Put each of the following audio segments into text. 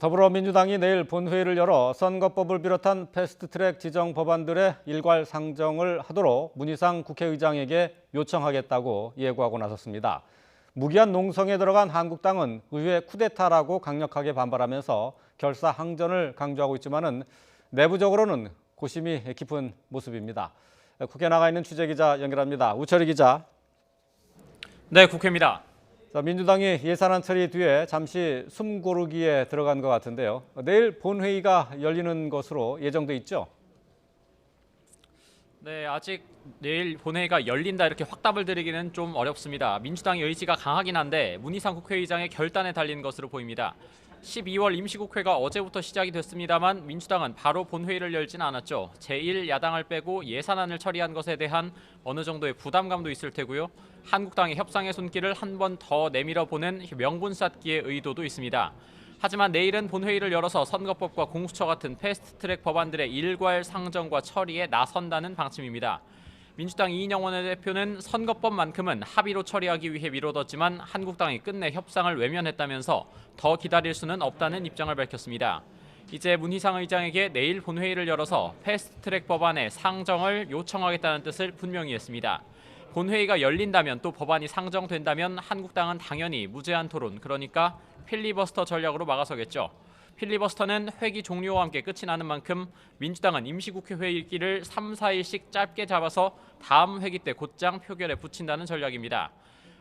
더불어민주당이 내일 본회의를 열어 선거법을 비롯한 패스트트랙 지정 법안들의 일괄 상정을 하도록 문희상 국회의장에게 요청하겠다고 예고하고 나섰습니다. 무기한 농성에 들어간 한국당은 의회 쿠데타라고 강력하게 반발하면서 결사항전을 강조하고 있지만은 내부적으로는 고심이 깊은 모습입니다. 국회 나가 있는 취재기자 연결합니다. 우철희 기자. 네, 국회입니다. 민주당이 예산안 처리 뒤에 잠시 숨 고르기에 들어간 것 같은데요. 내일 본회의가 열리는 것으로 예정돼 있죠? 네, 아직 내일 본회의가 열린다 이렇게 확답을 드리기는 좀 어렵습니다. 민주당의 의지가 강하긴 한데 문희상 국회의장의 결단에 달린 것으로 보입니다. 12월 임시국회가 어제부터 시작이 됐습니다만 민주당은 바로 본회의를 열진 않았죠. 제1야당을 빼고 예산안을 처리한 것에 대한 어느 정도의 부담감도 있을 테고요. 한국당의 협상의 손길을 한 번 더 내밀어 보는 명분 쌓기의 의도도 있습니다. 하지만 내일은 본회의를 열어서 선거법과 공수처 같은 패스트트랙 법안들의 일괄 상정과 처리에 나선다는 방침입니다. 민주당 이인영 원내대표는 선거법만큼은 합의로 처리하기 위해 미뤄뒀지만 한국당이 끝내 협상을 외면했다면서 더 기다릴 수는 없다는 입장을 밝혔습니다. 이제 문희상 의장에게 내일 본회의를 열어서 패스트트랙 법안의 상정을 요청하겠다는 뜻을 분명히 했습니다. 본회의가 열린다면 또 법안이 상정된다면 한국당은 당연히 무제한 토론, 그러니까 필리버스터 전략으로 막아서겠죠. 필리버스터는 회기 종료와 함께 끝이 나는 만큼 민주당은 임시국회 회의일기를 3, 4일씩 짧게 잡아서 다음 회기 때 곧장 표결에 붙인다는 전략입니다.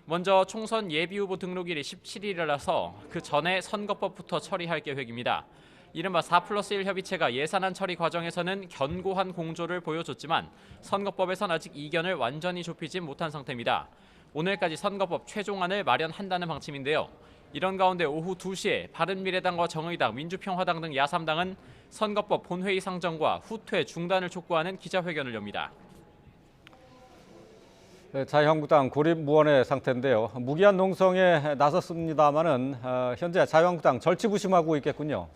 먼저 총선 예비후보 등록일이 17일이라서 그 전에 선거법부터 처리할 계획입니다. 이른바 4+1 협의체가 예산안 처리 과정에서는 견고한 공조를 보여줬지만 선거법에선 아직 이견을 완전히 좁히진 못한 상태입니다. 오늘까지 선거법 최종안을 마련한다는 방침인데요. 이런 가운데 오후 2시에 바른미래당과 정의당, 민주평화당 등 야3당은 선거법 본회의 상정과 후퇴 중단을 촉구하는 기자회견을 엽니다. 자유한국당 고립무원의 상태인데요. 무기한 농성에 나섰습니다마는 현재 자유한국당 절치부심하고 있겠군요.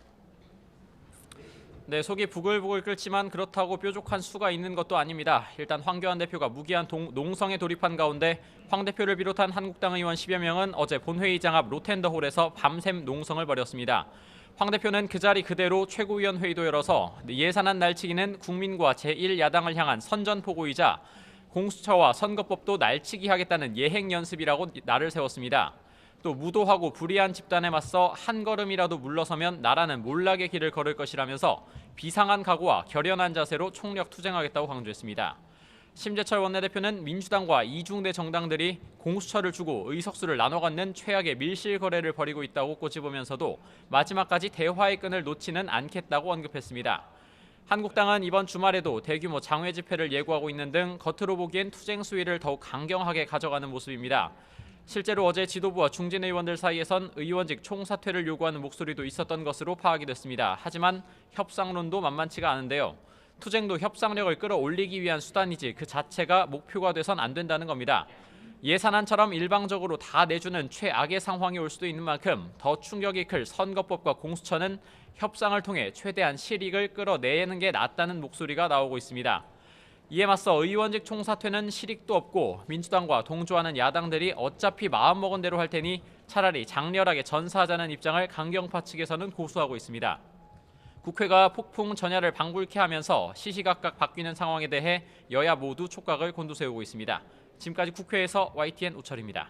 네, 속이 부글부글 끓지만 그렇다고 뾰족한 수가 있는 것도 아닙니다. 일단 황교안 대표가 무기한 농성에 돌입한 가운데 황 대표를 비롯한 한국당 의원 10여 명은 어제 본회의장 앞 로텐더홀에서 밤샘 농성을 벌였습니다. 황 대표는 그 자리 그대로 최고위원 회의도 열어서 예산안 날치기는 국민과 제1야당을 향한 선전포고이자 공수처와 선거법도 날치기 하겠다는 예행 연습이라고 날을 세웠습니다. 또 무도하고 불의한 집단에 맞서 한 걸음이라도 물러서면 나라는 몰락의 길을 걸을 것이라면서 비상한 각오와 결연한 자세로 총력 투쟁하겠다고 강조했습니다. 심재철 원내대표는 민주당과 이중대 정당들이 공수처를 주고 의석수를 나눠 갖는 최악의 밀실 거래를 벌이고 있다고 꼬집으면서도 마지막까지 대화의 끈을 놓지는 않겠다고 언급했습니다. 한국당은 이번 주말에도 대규모 장외 집회를 예고하고 있는 등 겉으로 보기엔 투쟁 수위를 더욱 강경하게 가져가는 모습입니다. 실제로 어제 지도부와 중진 의원들 사이에선 의원직 총사퇴를 요구하는 목소리도 있었던 것으로 파악이 됐습니다. 하지만 협상론도 만만치가 않은데요. 투쟁도 협상력을 끌어올리기 위한 수단이지 그 자체가 목표가 돼선 안 된다는 겁니다. 예산안처럼 일방적으로 다 내주는 최악의 상황이 올 수도 있는 만큼 더 충격이 클 선거법과 공수처는 협상을 통해 최대한 실익을 끌어내는 게 낫다는 목소리가 나오고 있습니다. 이에 맞서 의원직 총사퇴는 실익도 없고 민주당과 동조하는 야당들이 어차피 마음먹은 대로 할 테니 차라리 장렬하게 전사하자는 입장을 강경파 측에서는 고수하고 있습니다. 국회가 폭풍 전야를 방불케 하면서 시시각각 바뀌는 상황에 대해 여야 모두 촉각을 곤두세우고 있습니다. 지금까지 국회에서 YTN 우철입니다.